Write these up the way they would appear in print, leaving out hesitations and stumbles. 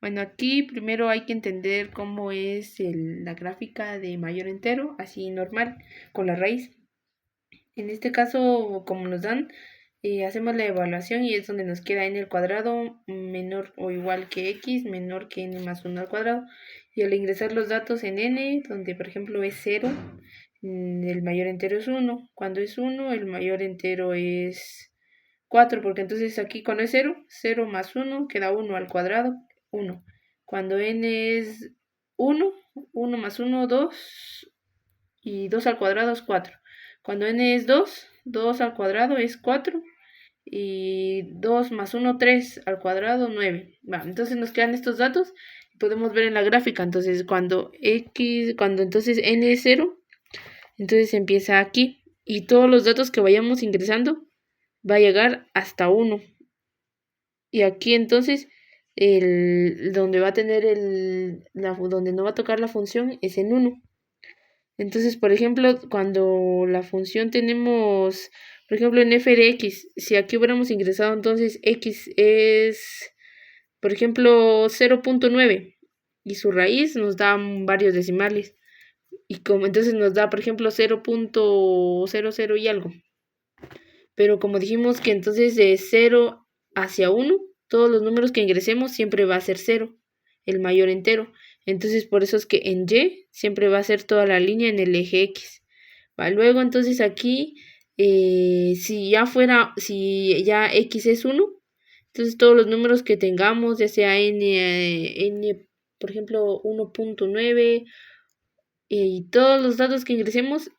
Bueno, aquí primero hay que entender cómo es la gráfica de mayor entero, así normal, con la raíz. En este caso, como nos dan, hacemos la evaluación y es donde nos queda n al cuadrado menor o igual que x menor que n más 1 al cuadrado. Y al ingresar los datos en n, donde por ejemplo es 0, el mayor entero es 1. Cuando es 1, el mayor entero es 4, porque entonces aquí cuando es 0, 0 más 1 queda 1 al cuadrado, 1. Cuando n es 1, 1 más 1, 2, y 2 al cuadrado es 4. Cuando n es 2, 2 al cuadrado es 4, y 2 más 1, 3 al cuadrado, 9. Entonces nos quedan estos datos y podemos ver en la gráfica. Entonces cuando entonces n es 0, entonces empieza aquí. Y todos los datos que vayamos ingresando va a llegar hasta 1. Y aquí entonces donde va a tener donde no va a tocar la función es en 1. Entonces, por ejemplo, cuando la función tenemos, por ejemplo, en f de x, si aquí hubiéramos ingresado entonces x es, por ejemplo, 0.9 y su raíz nos da varios decimales. Y como entonces nos da, por ejemplo, 0.00 y algo. Pero como dijimos que entonces de 0 hacia 1, todos los números que ingresemos siempre va a ser 0, el mayor entero. Entonces por eso es que en y siempre va a ser toda la línea en el eje x. Luego entonces aquí, si ya x es 1, entonces todos los números que tengamos, ya sea n por ejemplo 1.9, y todos los datos que ingresemos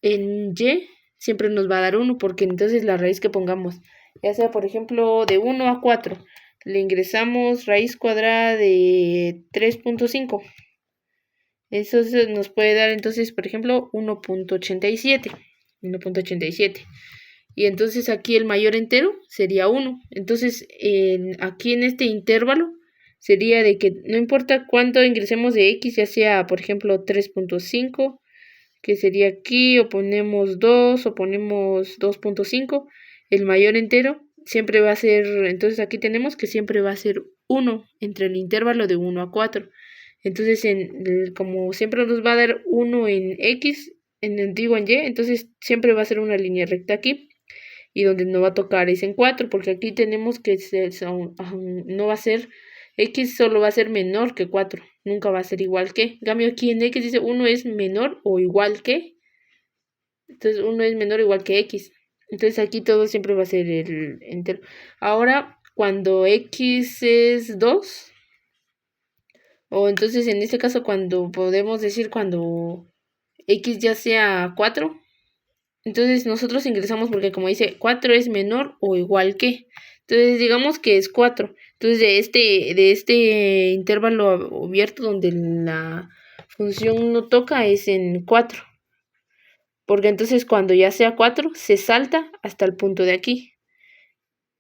en y siempre nos va a dar 1, porque entonces la raíz que pongamos, ya sea por ejemplo de 1 a 4, le ingresamos raíz cuadrada de 3.5. Eso nos puede dar entonces, por ejemplo, 1.87. Y entonces aquí el mayor entero sería 1. Entonces aquí en este intervalo sería de que no importa cuánto ingresemos de x, ya sea por ejemplo 3.5, que sería aquí, o ponemos 2 o ponemos 2.5, el mayor entero siempre va a ser, entonces aquí tenemos que siempre va a ser 1 entre el intervalo de 1 a 4. Entonces, como siempre nos va a dar 1 en x, en y, entonces siempre va a ser una línea recta aquí. Y donde no va a tocar es en 4, porque aquí tenemos que no va a ser, x solo va a ser menor que 4, nunca va a ser igual que. En cambio aquí en x dice 1 es menor o igual que, entonces 1 es menor o igual que x. Entonces aquí todo siempre va a ser el entero. Ahora, cuando x es 2, o entonces en este caso cuando podemos decir cuando x ya sea 4, entonces nosotros ingresamos porque como dice 4 es menor o igual que. Entonces digamos que es 4. Entonces de este intervalo abierto donde la función no toca es en 4. Porque entonces cuando ya sea 4 se salta hasta el punto de aquí.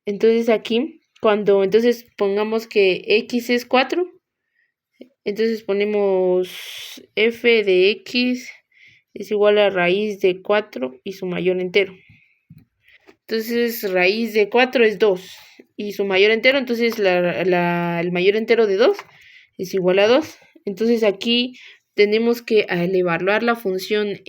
Entonces aquí, cuando entonces pongamos que x es 4, entonces ponemos f de x es igual a raíz de 4 y su mayor entero. Entonces raíz de 4 es 2 y su mayor entero, entonces el mayor entero de 2 es igual a 2. Entonces aquí tenemos que al evaluar la función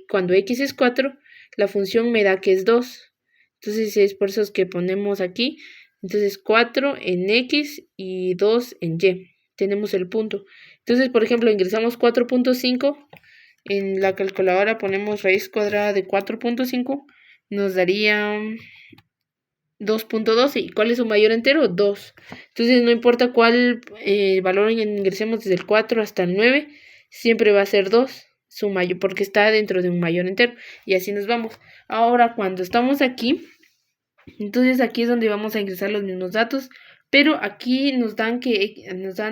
cuando x es 4, la función me da que es 2. Entonces es por eso que ponemos aquí, entonces 4 en x y 2 en y. Tenemos el punto. Entonces, por ejemplo, ingresamos 4.5. En la calculadora ponemos raíz cuadrada de 4.5. Nos daría 2.12. ¿Y cuál es su mayor entero? 2. Entonces, no importa cuál valor ingresemos desde el 4 hasta el 9, siempre va a ser 2, su mayor, porque está dentro de un mayor entero. Y así nos vamos. Ahora, cuando estamos aquí, entonces aquí es donde vamos a ingresar los mismos datos, pero aquí nos dan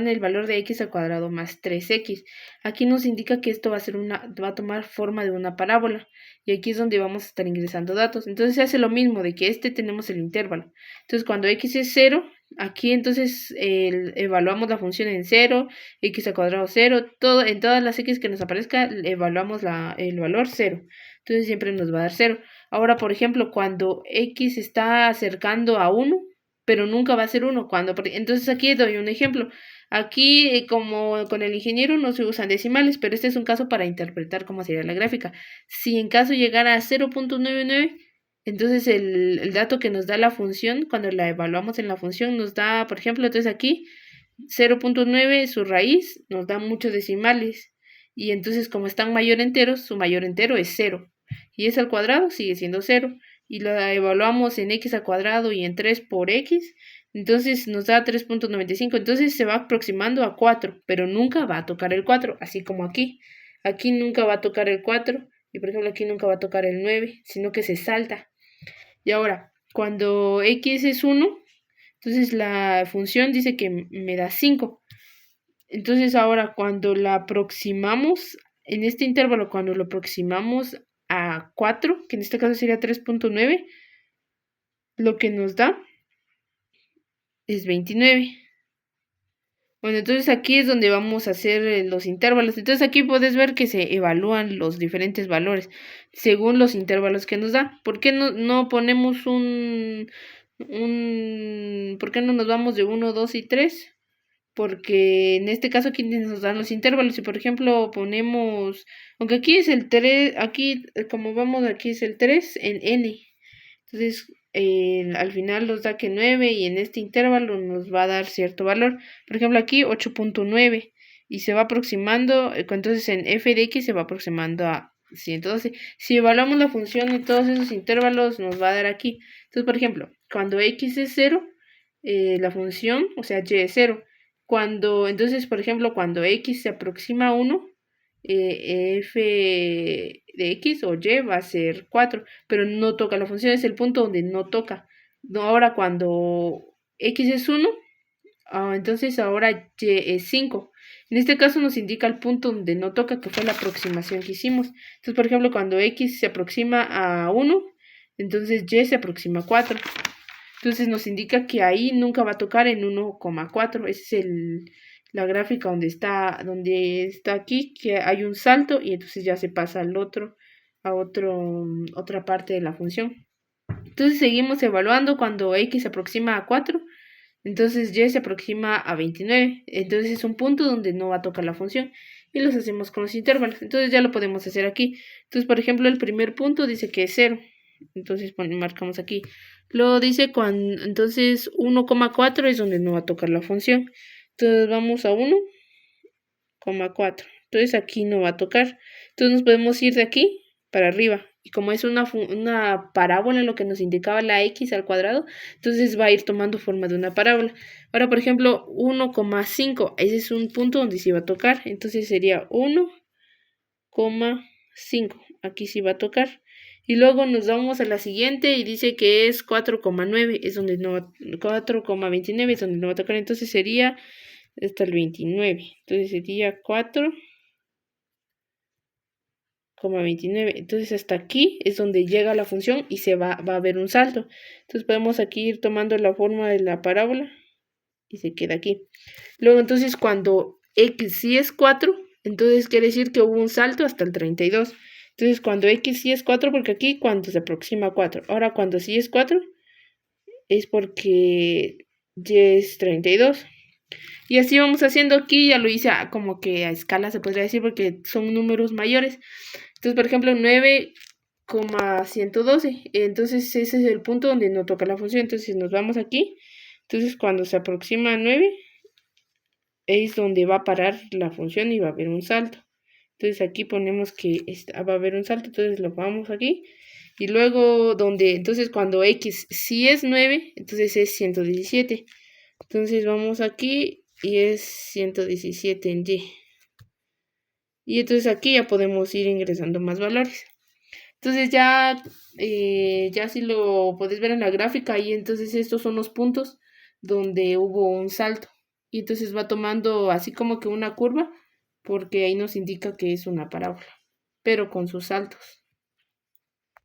el valor de x al cuadrado más 3x. Aquí nos indica que esto va a tomar forma de una parábola, y aquí es donde vamos a estar ingresando datos. Entonces se hace lo mismo, de que tenemos el intervalo. Entonces cuando x es 0, aquí entonces evaluamos la función en 0, x al cuadrado 0, en todas las x que nos aparezca evaluamos el valor 0. Entonces siempre nos va a dar 0. Ahora, por ejemplo, cuando x está acercando a 1, pero nunca va a ser 1. Entonces aquí doy un ejemplo. Aquí, como con el ingeniero, no se usan decimales, pero este es un caso para interpretar cómo sería la gráfica. Si en caso llegara a 0.99, entonces el dato que nos da la función, cuando la evaluamos en la función, nos da, por ejemplo, entonces aquí 0.9, su raíz, nos da muchos decimales. Y entonces, como están mayor enteros, su mayor entero es 0. Y es al cuadrado, sigue siendo 0. Y la evaluamos en x al cuadrado y en 3 por x, entonces nos da 3.95. Entonces se va aproximando a 4, pero nunca va a tocar el 4, así como aquí. Aquí nunca va a tocar el 4, y por ejemplo aquí nunca va a tocar el 9, sino que se salta. Y ahora, cuando x es 1, entonces la función dice que me da 5. Entonces ahora cuando la aproximamos, en este intervalo, cuando lo aproximamos a 4, que en este caso sería 3.9, lo que nos da es 29. Bueno, entonces aquí es donde vamos a hacer los intervalos. Entonces aquí puedes ver que se evalúan los diferentes valores según los intervalos que nos da. ¿Por qué no ponemos ¿por qué no nos vamos de 1, 2 y 3? Porque en este caso aquí nos dan los intervalos. Si por ejemplo ponemos, aunque aquí es el 3, aquí como vamos, aquí es el 3 en n. Entonces al final nos da que 9 y en este intervalo nos va a dar cierto valor. Por ejemplo aquí 8.9 y se va aproximando, entonces en f de x se va aproximando a 112. Si evaluamos la función en todos esos intervalos nos va a dar aquí. Entonces por ejemplo, cuando x es 0, la función, o sea y es 0. Entonces por ejemplo cuando x se aproxima a 1, f de x o y va a ser 4, pero no toca la función, es el punto donde no toca. Ahora cuando x es 1, entonces ahora y es 5. En este caso nos indica el punto donde no toca, que fue la aproximación que hicimos. Entonces, por ejemplo, cuando x se aproxima a 1, entonces y se aproxima a 4. Entonces nos indica que ahí nunca va a tocar en 1,4. Esa es la gráfica donde está aquí, que hay un salto y entonces ya se pasa otra parte de la función. Entonces seguimos evaluando cuando x se aproxima a 4, entonces y se aproxima a 29. Entonces es un punto donde no va a tocar la función y los hacemos con los intervalos. Entonces ya lo podemos hacer aquí. Entonces, por ejemplo, el primer punto dice que es 0. Entonces marcamos aquí. Luego dice entonces 1,4 es donde no va a tocar la función. Entonces vamos a 1,4. Entonces aquí no va a tocar. Entonces nos podemos ir de aquí para arriba. Y como es una parábola lo que nos indicaba la x al cuadrado, entonces va a ir tomando forma de una parábola. Ahora, por ejemplo, 1,5. Ese es un punto donde sí va a tocar. Entonces sería 1,5. Aquí sí va a tocar. Y luego nos vamos a la siguiente y dice que es 4,9, es donde no va, 4,29 es donde no va a tocar, entonces sería hasta el 29. Entonces sería 4,29. Entonces hasta aquí es donde llega la función y va a haber un salto. Entonces podemos aquí ir tomando la forma de la parábola y se queda aquí. Luego entonces cuando x sí es 4, entonces quiere decir que hubo un salto hasta el 32. Entonces, cuando x sí es 4, porque aquí cuando se aproxima a 4. Ahora, cuando sí es 4, es porque y es 32. Y así vamos haciendo aquí, ya lo hice como que a escala, se podría decir, porque son números mayores. Entonces, por ejemplo, 9,112. Entonces, ese es el punto donde no toca la función. Entonces, nos vamos aquí. Entonces, cuando se aproxima a 9, es donde va a parar la función y va a haber un salto. Entonces aquí ponemos que va a haber un salto, entonces lo vamos aquí. Y luego entonces cuando x sí es 9, entonces es 117. Entonces vamos aquí y es 117 en y. Y entonces aquí ya podemos ir ingresando más valores. Entonces ya si lo podés ver en la gráfica, y entonces estos son los puntos donde hubo un salto. Y entonces va tomando así como que una curva, porque ahí nos indica que es una parábola, pero con sus saltos.